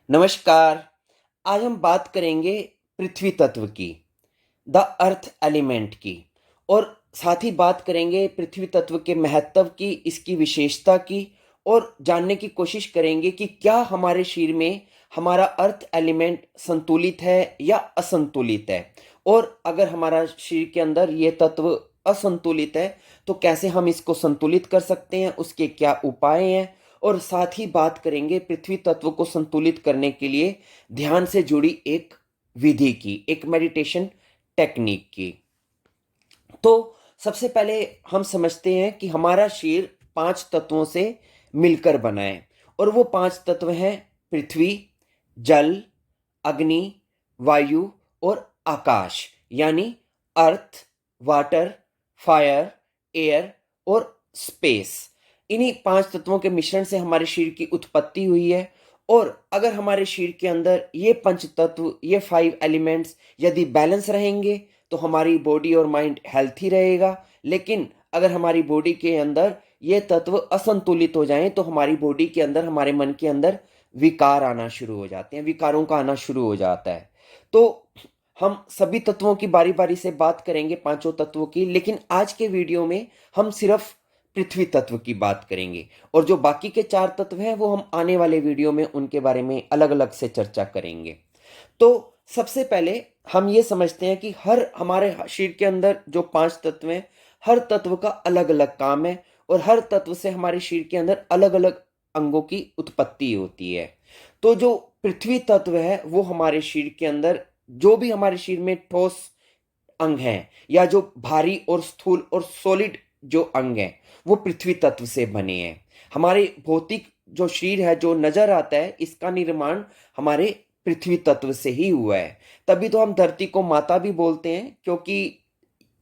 नमस्कार। आज हम बात करेंगे पृथ्वी तत्व की, द अर्थ एलिमेंट की, और साथ ही बात करेंगे पृथ्वी तत्व के महत्व की, इसकी विशेषता की, और जानने की कोशिश करेंगे कि क्या हमारे शरीर में हमारा अर्थ एलिमेंट संतुलित है या असंतुलित है, और अगर हमारा शरीर के अंदर ये तत्व असंतुलित है तो कैसे हम इसको संतुलित कर सकते हैं, उसके क्या उपाय हैं। और साथ ही बात करेंगे पृथ्वी तत्व को संतुलित करने के लिए ध्यान से जुड़ी एक विधि की, एक मेडिटेशन टेक्निक की। तो सबसे पहले हम समझते हैं कि हमारा शरीर 5 तत्वों से मिलकर बना है, और वो 5 तत्व हैं पृथ्वी, जल, अग्नि, वायु और आकाश, यानी अर्थ, वाटर, फायर, एयर और स्पेस। इन्हीं 5 तत्वों के मिश्रण से हमारे शरीर की उत्पत्ति हुई है। और अगर हमारे शरीर के अंदर ये पंच तत्व, ये 5 एलिमेंट्स यदि बैलेंस रहेंगे तो हमारी बॉडी और माइंड हेल्थी रहेगा। लेकिन अगर हमारी बॉडी के अंदर ये तत्व असंतुलित हो जाएं तो हमारी बॉडी के अंदर, हमारे मन के अंदर विकार आना शुरू हो जाते हैं, विकारों का आना शुरू हो जाता है। तो हम सभी तत्वों की बारी बारी से बात करेंगे, पांचों तत्वों की, लेकिन आज के वीडियो में हम सिर्फ पृथ्वी तत्व की बात करेंगे, और जो बाकी के 4 तत्व हैं वो हम आने वाले वीडियो में उनके बारे में अलग अलग से चर्चा करेंगे। तो सबसे पहले हम ये समझते हैं कि हर हमारे शरीर के अंदर जो 5 तत्व हैं, हर तत्व का अलग अलग काम है, और हर तत्व से हमारे शरीर के अंदर अलग अलग अंगों की उत्पत्ति होती है। तो जो पृथ्वी तत्व है वो हमारे शरीर के अंदर, जो भी हमारे शरीर में ठोस अंग हैं या जो भारी और स्थूल और सॉलिड जो अंग हैं, वो पृथ्वी तत्व से बने हैं। हमारे भौतिक जो शरीर है, जो नजर आता है, इसका निर्माण हमारे पृथ्वी तत्व से ही हुआ है। तभी तो हम धरती को माता भी बोलते हैं, क्योंकि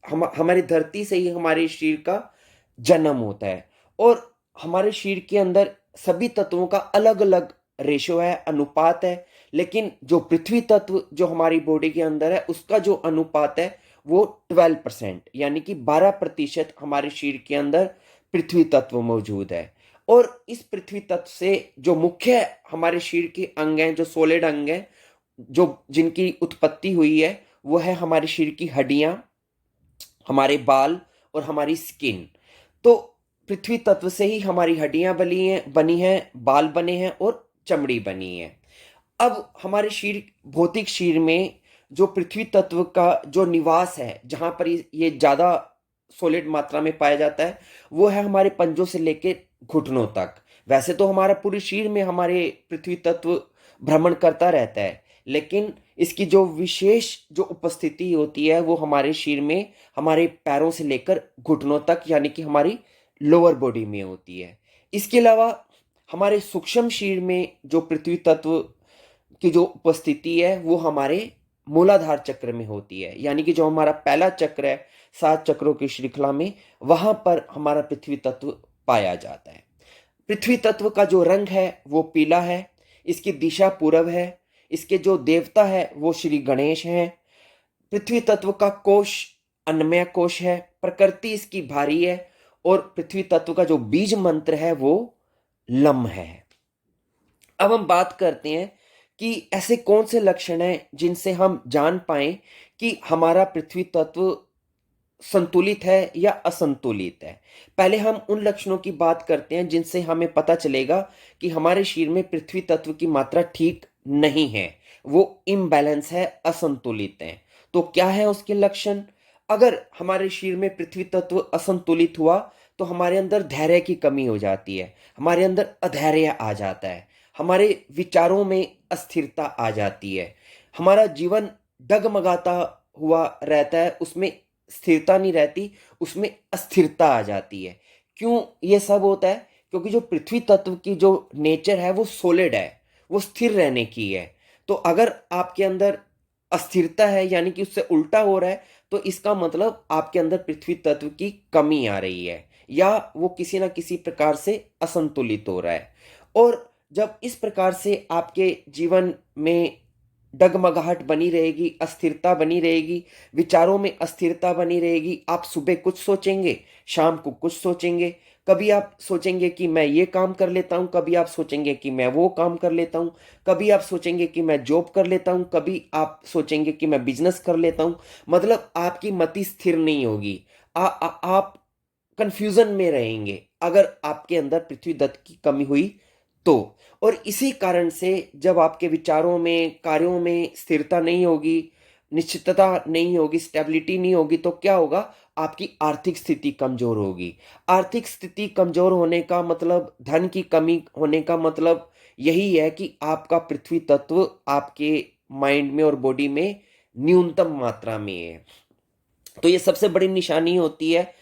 हमारी धरती से ही हमारे शरीर का जन्म होता है। और हमारे शरीर के अंदर सभी तत्वों का अलग अलग रेशो है, अनुपात है। लेकिन जो पृथ्वी तत्व जो हमारी बॉडी के अंदर है, उसका जो अनुपात है वो 12%, यानी कि 12% हमारे शरीर के अंदर पृथ्वी तत्व मौजूद है। और इस पृथ्वी तत्व से जो मुख्य हमारे शरीर के अंग हैं, जो सॉलिड अंग हैं, जो जिनकी उत्पत्ति हुई है, वो है हमारे शरीर की हड्डियां, हमारे बाल और हमारी स्किन। तो पृथ्वी तत्व से ही हमारी हड्डियां बनी हैं, बाल बने हैं और चमड़ी बनी है। अब हमारे शरीर, भौतिक शरीर में जो पृथ्वी तत्व का जो निवास है, जहां पर ये ज्यादा सॉलिड मात्रा में पाया जाता है, वो है हमारे पंजों से लेके घुटनों तक। वैसे तो हमारा पूरे शरीर में हमारे पृथ्वी तत्व भ्रमण करता रहता है, लेकिन इसकी जो विशेष जो उपस्थिति होती है वो हमारे शरीर में हमारे पैरों से लेकर घुटनों तक, यानी कि हमारी लोअर बॉडी में होती है। इसके अलावा हमारे सूक्ष्म शरीर में जो पृथ्वी तत्व की जो उपस्थिति है वो हमारे मूलाधार चक्र में होती है, यानी कि जो हमारा पहला चक्र है 7 चक्रों की श्रृंखला में, वहां पर हमारा पृथ्वी तत्व पाया जाता है। पृथ्वी तत्व का जो रंग है वो पीला है, इसकी दिशा पूरब है, इसके जो देवता है वो श्री गणेश हैं। पृथ्वी तत्व का कोश अन्नमय कोश है, प्रकृति इसकी भारी है, और पृथ्वी तत्व का जो बीज मंत्र है वो लम है। अब हम बात करते हैं कि ऐसे कौन से लक्षण हैं जिनसे हम जान पाएं कि हमारा पृथ्वी तत्व संतुलित है या असंतुलित है। पहले हम उन लक्षणों की बात करते हैं जिनसे हमें पता चलेगा कि हमारे शरीर में पृथ्वी तत्व की मात्रा ठीक नहीं है, वो इम्बैलेंस है, असंतुलित है। तो क्या है उसके लक्षण? अगर हमारे शरीर में पृथ्वी तत्व असंतुलित हुआ तो हमारे अंदर धैर्य की कमी हो जाती है, हमारे अंदर अधैर्य आ जाता है, हमारे विचारों में अस्थिरता आ जाती है, हमारा जीवन डगमगाता हुआ रहता है, उसमें स्थिरता नहीं रहती, उसमें अस्थिरता आ जाती है। क्यों ये सब होता है? क्योंकि जो पृथ्वी तत्व की जो नेचर है वो सॉलिड है, वो स्थिर रहने की है। तो अगर आपके अंदर अस्थिरता है, यानी कि उससे उल्टा हो रहा है, तो इसका मतलब आपके अंदर पृथ्वी तत्व की कमी आ रही है, या वो किसी ना किसी प्रकार से असंतुलित हो रहा है। और जब इस प्रकार से आपके जीवन में डगमगाहट बनी रहेगी, अस्थिरता बनी रहेगी, विचारों में अस्थिरता बनी रहेगी, आप सुबह कुछ सोचेंगे, शाम को कुछ सोचेंगे, कभी आप सोचेंगे कि मैं ये काम कर लेता हूँ, कभी आप सोचेंगे कि मैं वो काम कर लेता हूँ, कभी आप सोचेंगे कि मैं जॉब कर लेता हूँ, कभी आप सोचेंगे कि मैं बिजनेस कर लेता हूँ। मतलब आपकी मति स्थिर नहीं होगी। आप कंफ्यूजन में रहेंगे अगर आपके अंदर पृथ्वी तत्व की कमी हुई तो। और इसी कारण से जब आपके विचारों में, कार्यों में स्थिरता नहीं होगी, निश्चितता नहीं होगी, स्टेबिलिटी नहीं होगी, तो क्या होगा? आपकी आर्थिक स्थिति कमजोर होगी। आर्थिक स्थिति कमजोर होने का मतलब, धन की कमी होने का मतलब यही है कि आपका पृथ्वी तत्व आपके माइंड में और बॉडी में न्यूनतम मात्रा में है। तो ये सबसे बड़ी निशानी होती है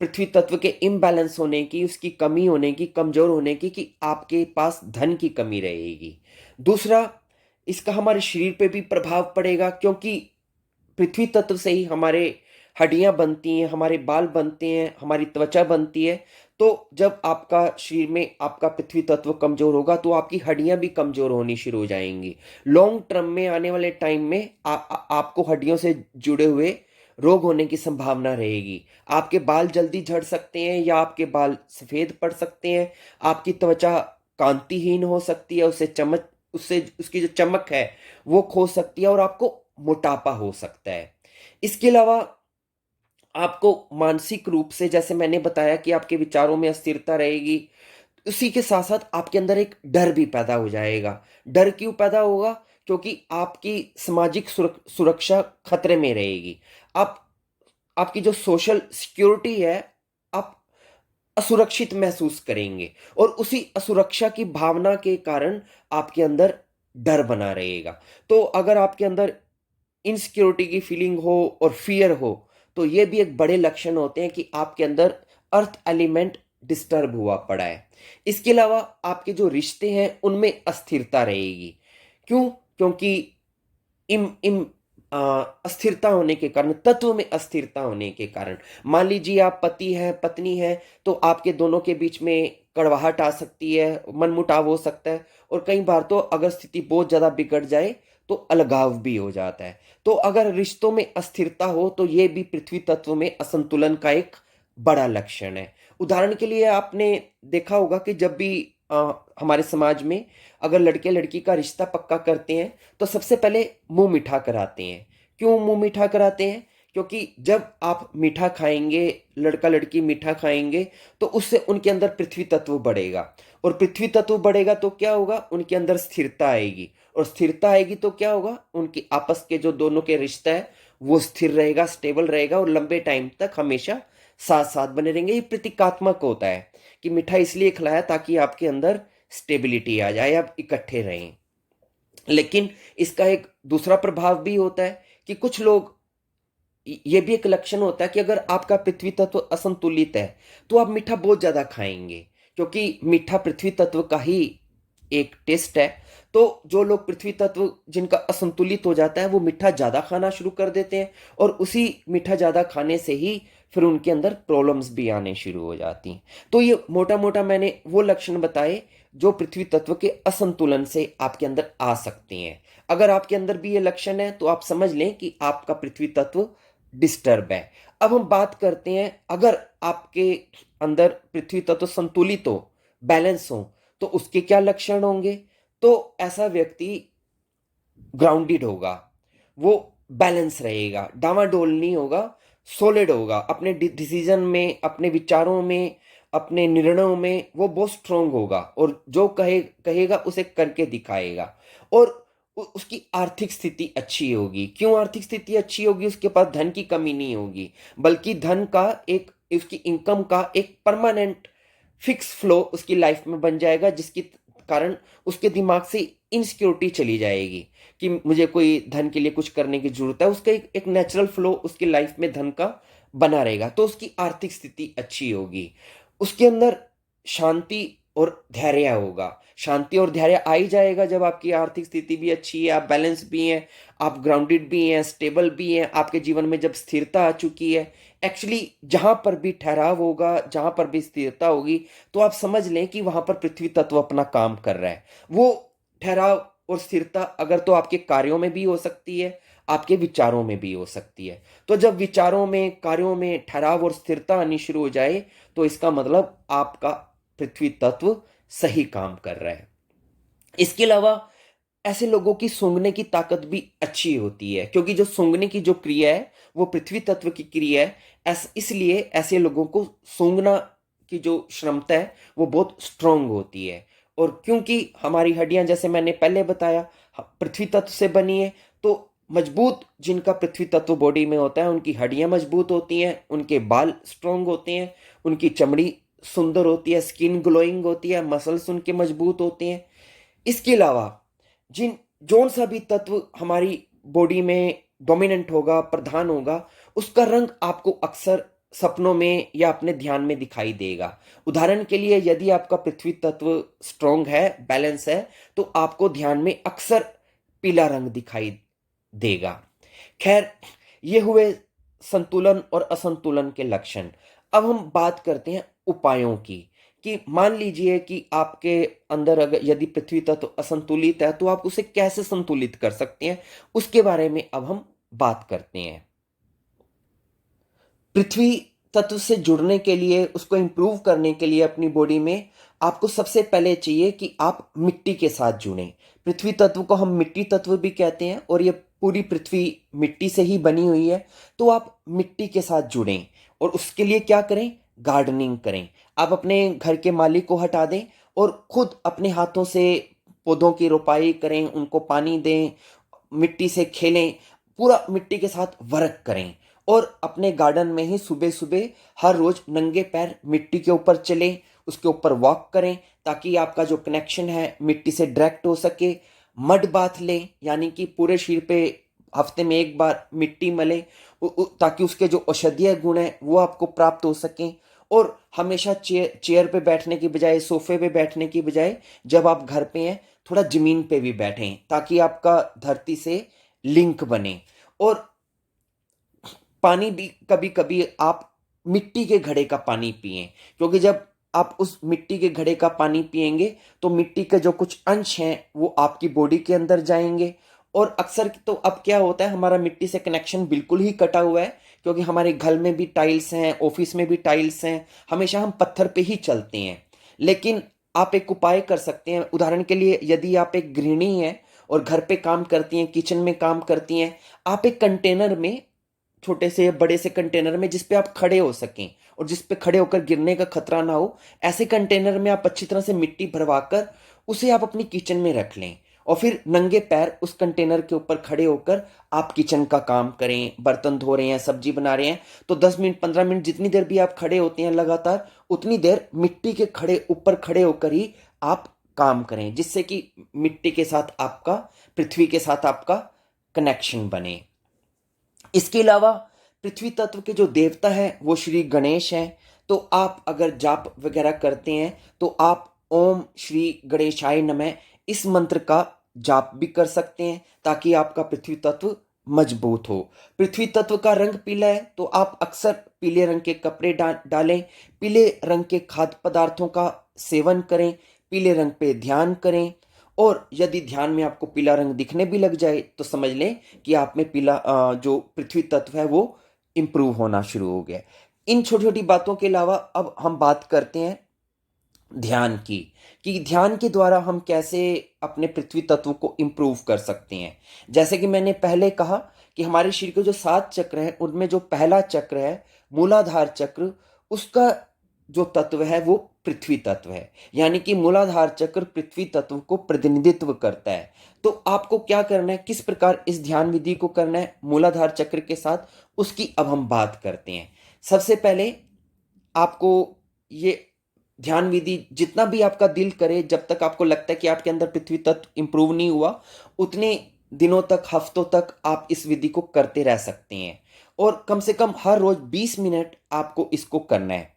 पृथ्वी तत्व के इम्बैलेंस होने की, उसकी कमी होने की, कमजोर होने की, कि आपके पास धन की कमी रहेगी। दूसरा, इसका हमारे शरीर पे भी प्रभाव पड़ेगा, क्योंकि पृथ्वी तत्व से ही हमारे हड्डियां बनती हैं, हमारे बाल बनते हैं, हमारी त्वचा बनती है। तो जब आपका शरीर में आपका पृथ्वी तत्व कमजोर होगा तो आपकी हड्डियां भी कमजोर होनी शुरू हो जाएंगी। लॉन्ग टर्म में, आने वाले टाइम में आपको हड्डियों से जुड़े हुए रोग होने की संभावना रहेगी। आपके बाल जल्दी झड़ सकते हैं या आपके बाल सफेद पड़ सकते हैं। आपकी त्वचा कांतिहीन हो सकती है, उससे उसकी जो चमक है वो खो सकती है, और आपको मोटापा हो सकता है। इसके अलावा आपको मानसिक रूप से, जैसे मैंने बताया कि आपके विचारों में अस्थिरता रहेगी, उसी के साथ साथ आपके अंदर एक डर भी पैदा हो जाएगा। डर क्यों पैदा होगा? क्योंकि आपकी सामाजिक सुरक्षा खतरे में रहेगी। आप आपकी जो सोशल सिक्योरिटी है, आप असुरक्षित महसूस करेंगे, और उसी असुरक्षा की भावना के कारण आपके अंदर डर बना रहेगा। तो अगर आपके अंदर इनसिक्योरिटी की फीलिंग हो और फियर हो, तो ये भी एक बड़े लक्षण होते हैं कि आपके अंदर अर्थ एलिमेंट डिस्टर्ब हुआ पड़ा है। इसके अलावा आपके जो रिश्ते हैं उनमें अस्थिरता रहेगी। क्यों? क्योंकि इम इम अ, अस्थिरता होने के कारण, तत्व में अस्थिरता होने के कारण, मान लीजिए आप पति हैं, पत्नी है, तो आपके दोनों के बीच में कड़वाहट आ सकती है, मनमुटाव हो सकता है, और कई बार तो अगर स्थिति बहुत ज्यादा बिगड़ जाए तो अलगाव भी हो जाता है। तो अगर रिश्तों में अस्थिरता हो तो ये भी पृथ्वी तत्व में असंतुलन का एक बड़ा लक्षण है। उदाहरण के लिए आपने देखा होगा कि जब भी हमारे समाज में अगर लड़के लड़की का रिश्ता पक्का करते हैं तो सबसे पहले मुंह मीठा कराते हैं। क्यों मुंह मीठा कराते हैं? क्योंकि जब आप मीठा खाएंगे, लड़का लड़की मीठा खाएंगे, तो उससे उनके अंदर पृथ्वी तत्व बढ़ेगा, और पृथ्वी तत्व बढ़ेगा तो क्या होगा? उनके अंदर स्थिरता आएगी, और स्थिरता आएगी तो क्या होगा? उनकी आपस के जो दोनों के रिश्ता है वो स्थिर रहेगा, स्टेबल रहेगा, और लंबे टाइम तक हमेशा साथ साथ बने रहेंगे। ये प्रतीकात्मक होता है कि मिठाई इसलिए खिलाया ताकि आपके अंदर स्टेबिलिटी आ जाए, आप इकट्ठे रहें। लेकिन इसका एक दूसरा प्रभाव भी होता है कि कुछ लोग, ये भी एक लक्षण होता है कि अगर आपका पृथ्वी तत्व असंतुलित है तो आप मीठा बहुत ज्यादा खाएंगे, क्योंकि मीठा पृथ्वी तत्व का ही एक टेस्ट है। तो जो लोग पृथ्वी तत्व जिनका असंतुलित हो जाता है वो मीठा ज्यादा खाना शुरू कर देते हैं, और उसी मीठा ज्यादा खाने से ही फिर उनके अंदर प्रॉब्लम्स भी आने शुरू हो जाती हैं। तो ये मोटा मोटा मैंने वो लक्षण बताए जो पृथ्वी तत्व के असंतुलन से आपके अंदर आ सकते हैं। अगर आपके अंदर भी ये लक्षण है तो आप समझ लें कि आपका पृथ्वी तत्व डिस्टर्ब है। अब हम बात करते हैं, अगर आपके अंदर पृथ्वी तत्व संतुलित हो, बैलेंस हो, तो उसके क्या लक्षण होंगे? तो ऐसा व्यक्ति ग्राउंडेड होगा, वो बैलेंस रहेगा, डावाडोल नहीं होगा, सॉलिड होगा अपने डिसीजन में, अपने विचारों में, अपने निर्णयों में वो बहुत स्ट्रोंग होगा, और जो कहेगा उसे करके दिखाएगा। और उसकी आर्थिक स्थिति अच्छी होगी। क्यों आर्थिक स्थिति अच्छी होगी? उसके पास धन की कमी नहीं होगी, बल्कि धन का एक, उसकी इनकम का एक परमानेंट फिक्स फ्लो उसकी लाइफ में बन जाएगा, जिसके कारण उसके दिमाग से इनसिक्योरिटी चली जाएगी कि मुझे कोई धन के लिए कुछ करने की जरूरत है। उसका एक नेचुरल फ्लो उसकी लाइफ में धन का बना रहेगा, तो उसकी आर्थिक स्थिति अच्छी होगी। उसके अंदर शांति और धैर्य होगा। शांति और धैर्य आ ही जाएगा जब आपकी आर्थिक स्थिति भी अच्छी है, आप बैलेंस भी हैं, आप ग्राउंडेड भी हैं, स्टेबल भी हैं, आपके जीवन में जब स्थिरता आ चुकी है। एक्चुअली जहां पर भी ठहराव होगा, जहां पर भी स्थिरता होगी, तो आप समझ लें कि वहां पर पृथ्वी तत्व अपना काम कर रहा है। वो ठहराव और स्थिरता अगर तो आपके कार्यों में भी हो सकती है, आपके विचारों में भी हो सकती है। तो जब विचारों में, कार्यों में ठहराव और स्थिरता आनी शुरू हो जाए, तो इसका मतलब आपका पृथ्वी तत्व सही काम कर रहा है। इसके अलावा ऐसे लोगों की सूंघने की ताकत भी अच्छी होती है, क्योंकि जो सूंघने की जो क्रिया है वो पृथ्वी तत्व की क्रिया है। इसलिए ऐसे लोगों को सूंघना की जो क्षमता है वो बहुत स्ट्रांग होती है। और क्योंकि हमारी हड्डियां, जैसे मैंने पहले बताया, पृथ्वी तत्व से बनी है, तो मजबूत जिनका पृथ्वी तत्व बॉडी में होता है उनकी हड्डियां मजबूत होती हैं, उनके बाल स्ट्रांग होते हैं, उनकी चमड़ी सुंदर होती है, स्किन ग्लोइंग होती है, मसल्स उनके मजबूत होते हैं। इसके अलावा जिन जौन सा भी तत्व हमारी बॉडी में डोमिनेंट होगा, प्रधान होगा, उसका रंग आपको अक्सर सपनों में या अपने ध्यान में दिखाई देगा। उदाहरण के लिए, यदि आपका पृथ्वी तत्व स्ट्रांग है, बैलेंस है, तो आपको ध्यान में अक्सर पीला रंग दिखाई देगा। खैर, ये हुए संतुलन और असंतुलन के लक्षण। अब हम बात करते हैं उपायों की, कि मान लीजिए कि आपके अंदर अगर यदि पृथ्वी तत्व असंतुलित है, तो आप उसे कैसे संतुलित कर सकते हैं, उसके बारे में अब हम बात करते हैं। पृथ्वी तत्व से जुड़ने के लिए, उसको इंप्रूव करने के लिए अपनी बॉडी में, आपको सबसे पहले चाहिए कि आप मिट्टी के साथ जुड़ें। पृथ्वी तत्व को हम मिट्टी तत्व भी कहते हैं, और ये पूरी पृथ्वी मिट्टी से ही बनी हुई है। तो आप मिट्टी के साथ जुड़ें, और उसके लिए क्या करें? गार्डनिंग करें। आप अपने घर के माली को हटा दें और खुद अपने हाथों से पौधों की रोपाई करें, उनको पानी दें, मिट्टी से खेलें, पूरा मिट्टी के साथ वर्क करें। और अपने गार्डन में ही सुबह सुबह हर रोज नंगे पैर मिट्टी के ऊपर चलें, उसके ऊपर वॉक करें, ताकि आपका जो कनेक्शन है मिट्टी से डायरेक्ट हो सके। मड बाथ लें, यानी कि पूरे शरीर पे हफ्ते में एक बार मिट्टी मलें, ताकि उसके जो औषधीय गुण हैं वो आपको प्राप्त हो सकें। और हमेशा चेयर पे बैठने की बजाय, सोफे पे बैठने की बजाय, जब आप घर पे हैं, थोड़ा जमीन पे भी बैठें, ताकि आपका धरती से लिंक बने। और पानी भी कभी कभी आप मिट्टी के घड़े का पानी पिएं, क्योंकि जब आप उस मिट्टी के घड़े का पानी पिएंगे, तो मिट्टी के जो कुछ अंश हैं वो आपकी बॉडी के अंदर जाएंगे। और अक्सर तो अब क्या होता है, हमारा मिट्टी से कनेक्शन बिल्कुल ही कटा हुआ है, क्योंकि हमारे घर में भी टाइल्स हैं, ऑफिस में भी टाइल्स हैं, हमेशा हम पत्थर पे ही चलते हैं। लेकिन आप एक उपाय कर सकते हैं। उदाहरण के लिए, यदि आप एक गृहिणी हैं और घर पे काम करती हैं, किचन में काम करती हैं, आप एक कंटेनर में, छोटे से या बड़े से कंटेनर में, जिस पे आप खड़े हो सकें और जिस पे खड़े होकर गिरने का खतरा ना हो, ऐसे कंटेनर में आप अच्छी तरह से मिट्टी भरवाकर उसे आप अपनी किचन में रख लें। और फिर नंगे पैर उस कंटेनर के ऊपर खड़े होकर आप किचन का काम करें। बर्तन धो रहे हैं, सब्जी बना रहे हैं, तो 10 मिनट 15 मिनट जितनी देर भी आप खड़े होते हैं लगातार, उतनी देर मिट्टी के खड़े ऊपर खड़े होकर ही आप काम करें, जिससे कि मिट्टी के साथ आपका, पृथ्वी के साथ आपका कनेक्शन बने। इसके अलावा पृथ्वी तत्व के जो देवता हैं वो श्री गणेश हैं। तो आप अगर जाप वगैरह करते हैं, तो आप ओम श्री गणेशाय नमः इस मंत्र का जाप भी कर सकते हैं, ताकि आपका पृथ्वी तत्व मजबूत हो। पृथ्वी तत्व का रंग पीला है, तो आप अक्सर पीले रंग के कपड़े डालें, पीले रंग के खाद्य पदार्थों का सेवन करें, पीले रंग पे ध्यान करें। और यदि ध्यान में आपको पीला रंग दिखने भी लग जाए, तो समझ लें कि आप में पीला जो पृथ्वी तत्व है वो इंप्रूव होना शुरू हो गया। इन छोटी छोटी बातों के अलावा अब हम बात करते हैं ध्यान की, कि ध्यान के द्वारा हम कैसे अपने पृथ्वी तत्व को इंप्रूव कर सकते हैं। जैसे कि मैंने पहले कहा कि हमारे शरीर के जो 7 चक्र हैं, उनमें जो पहला चक्र है मूलाधार चक्र, उसका जो तत्व है वो पृथ्वी तत्व है। यानी कि मूलाधार चक्र पृथ्वी तत्व को प्रतिनिधित्व करता है। तो आपको क्या करना है, किस प्रकार इस ध्यान विधि को करना है मूलाधार चक्र के साथ, उसकी अब हम बात करते हैं। सबसे पहले आपको ये ध्यान विधि, जितना भी आपका दिल करे, जब तक आपको लगता है कि आपके अंदर पृथ्वी तत्व इंप्रूव नहीं हुआ, उतने दिनों तक, हफ्तों तक आप इस विधि को करते रह सकते हैं। और कम से कम हर रोज 20 मिनट आपको इसको करना है।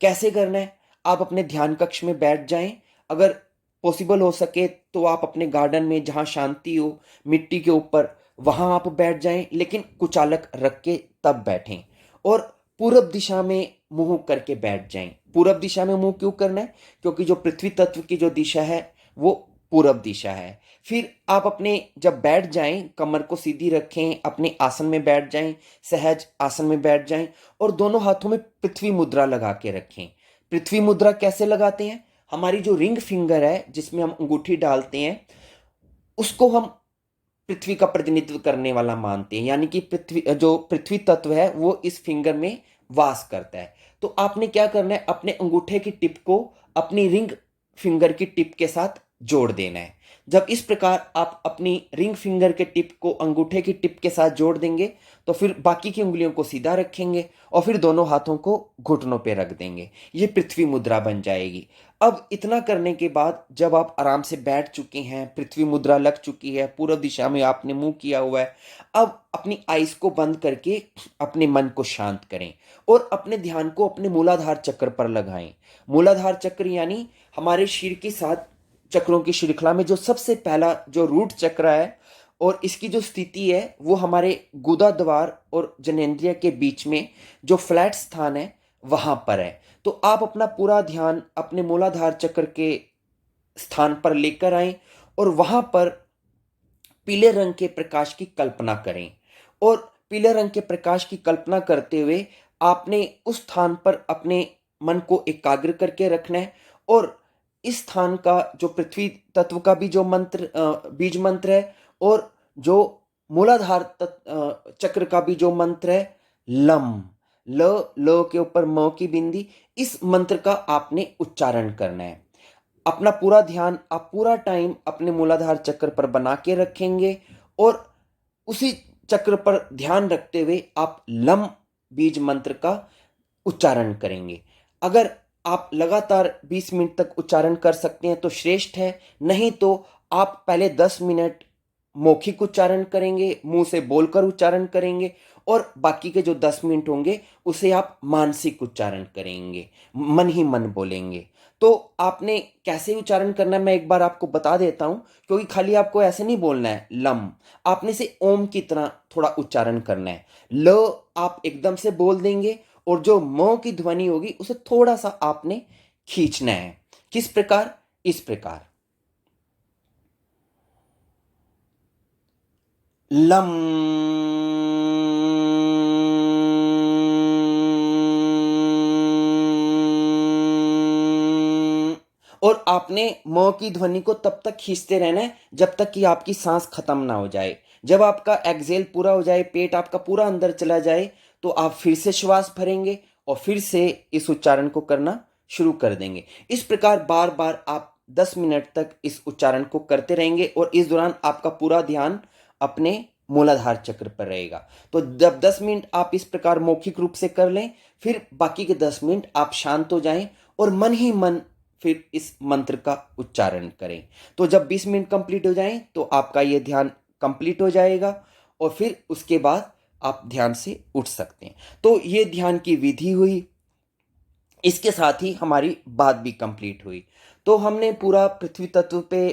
कैसे करना है? आप अपने ध्यान कक्ष में बैठ जाएं। अगर पॉसिबल हो सके तो आप अपने गार्डन में, जहां शांति हो, मिट्टी के ऊपर, वहां आप बैठ जाएं, लेकिन कुचालक रख के तब बैठें। और पूरब दिशा में मुंह करके बैठ जाएं। पूरब दिशा में मुंह क्यों करना है? क्योंकि जो पृथ्वी तत्व की जो दिशा है वो पूरब दिशा है। फिर आप अपने जब बैठ जाएं, कमर को सीधी रखें, अपने आसन में बैठ जाएं, सहज आसन में बैठ जाएं और दोनों हाथों में पृथ्वी मुद्रा लगा के रखें। पृथ्वी मुद्रा कैसे लगाते हैं? हमारी जो रिंग फिंगर है जिसमें हम अंगूठी डालते हैं, उसको हम पृथ्वी का प्रतिनिधित्व करने वाला मानते हैं, यानी कि पृथ्वी तत्व है वो इस फिंगर में वास करता है। तो आपने क्या करना है, अपने अंगूठे की टिप को अपनी रिंग फिंगर की टिप के साथ जोड़ देना है। जब इस प्रकार आप अपनी रिंग फिंगर के टिप को अंगूठे की टिप के साथ जोड़ देंगे तो फिर बाकी की उंगलियों को सीधा रखेंगे और फिर दोनों हाथों को घुटनों पे रख देंगे। ये पृथ्वी मुद्रा बन जाएगी। अब इतना करने के बाद जब आप आराम से बैठ चुके हैं, पृथ्वी मुद्रा लग चुकी है, पूर्व दिशा में आपने मुंह किया हुआ है, अब अपनी आईज को बंद करके अपने मन को शांत करें और अपने ध्यान को अपने मूलाधार चक्र पर लगाएं। मूलाधार चक्र यानी हमारे शरीर की 7 चक्रों की श्रृंखला में जो सबसे पहला जो रूट चक्र है और इसकी जो स्थिति है वो हमारे गुदा द्वार और जनेंद्रिय के बीच में जो फ्लैट स्थान है वहां पर है। तो आप अपना पूरा ध्यान अपने मूलाधार चक्र के स्थान पर लेकर आए और वहां पर पीले रंग के प्रकाश की कल्पना करें और पीले रंग के प्रकाश की कल्पना करते हुए आपने उस स्थान पर अपने मन को एकाग्र करके रखना है और इस स्थान का जो पृथ्वी तत्व का भी जो मंत्र बीज मंत्र है और जो मूलाधार चक्र का भी जो मंत्र है लम, ल ल के ऊपर म की बिंदी, इस मंत्र का आपने उच्चारण करना है। अपना पूरा ध्यान आप पूरा टाइम अपने मूलाधार चक्र पर बना के रखेंगे और उसी चक्र पर ध्यान रखते हुए आप लम बीज मंत्र का उच्चारण करेंगे। अगर आप लगातार 20 मिनट तक उच्चारण कर सकते हैं तो श्रेष्ठ है, नहीं तो आप पहले 10 मिनट मौखिक उच्चारण करेंगे, मुंह से बोलकर उच्चारण करेंगे और बाकी के जो 10 मिनट होंगे उसे आप मानसिक उच्चारण करेंगे, मन ही मन बोलेंगे। तो आपने कैसे उच्चारण करना है मैं एक बार आपको बता देता हूं, क्योंकि खाली आपको ऐसे नहीं बोलना है लम, आपने से ओम की तरह थोड़ा उच्चारण करना है। ल आप एकदम से बोल देंगे और जो म की ध्वनि होगी उसे थोड़ा सा आपने खींचना है। किस प्रकार? इस प्रकार लम। और आपने म की ध्वनि को तब तक खींचते रहना है जब तक कि आपकी सांस खत्म ना हो जाए। जब आपका एक्सेल पूरा हो जाए, पेट आपका पूरा अंदर चला जाए, तो आप फिर से श्वास भरेंगे और फिर से इस उच्चारण को करना शुरू कर देंगे। इस प्रकार बार बार आप 10 मिनट तक इस उच्चारण को करते रहेंगे और इस दौरान आपका पूरा ध्यान अपने मूलाधार चक्र पर रहेगा। तो जब 10 मिनट आप इस प्रकार मौखिक रूप से कर लें, फिर बाकी के 10 मिनट आप शांत हो जाएं और मन ही मन फिर इस मंत्र का उच्चारण करें। तो जब 20 मिनट कंप्लीट हो जाएं तो आपका ये ध्यान कंप्लीट हो जाएगा और फिर उसके बाद आप ध्यान से उठ सकते हैं। तो ये ध्यान की विधि हुई, इसके साथ ही हमारी बात भी कंप्लीट हुई। तो हमने पूरा पृथ्वी तत्व पे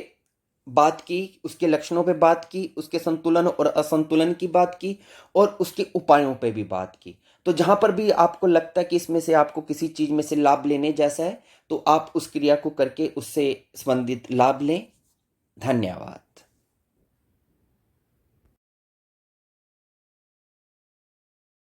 बात की, उसके लक्षणों पे बात की, उसके संतुलन और असंतुलन की बात की और उसके उपायों पे भी बात की। तो जहां पर भी आपको लगता है कि इसमें से आपको किसी चीज में से लाभ लेने जैसा है तो आप उस क्रिया को करके उससे संबंधित लाभ लें। धन्यवाद।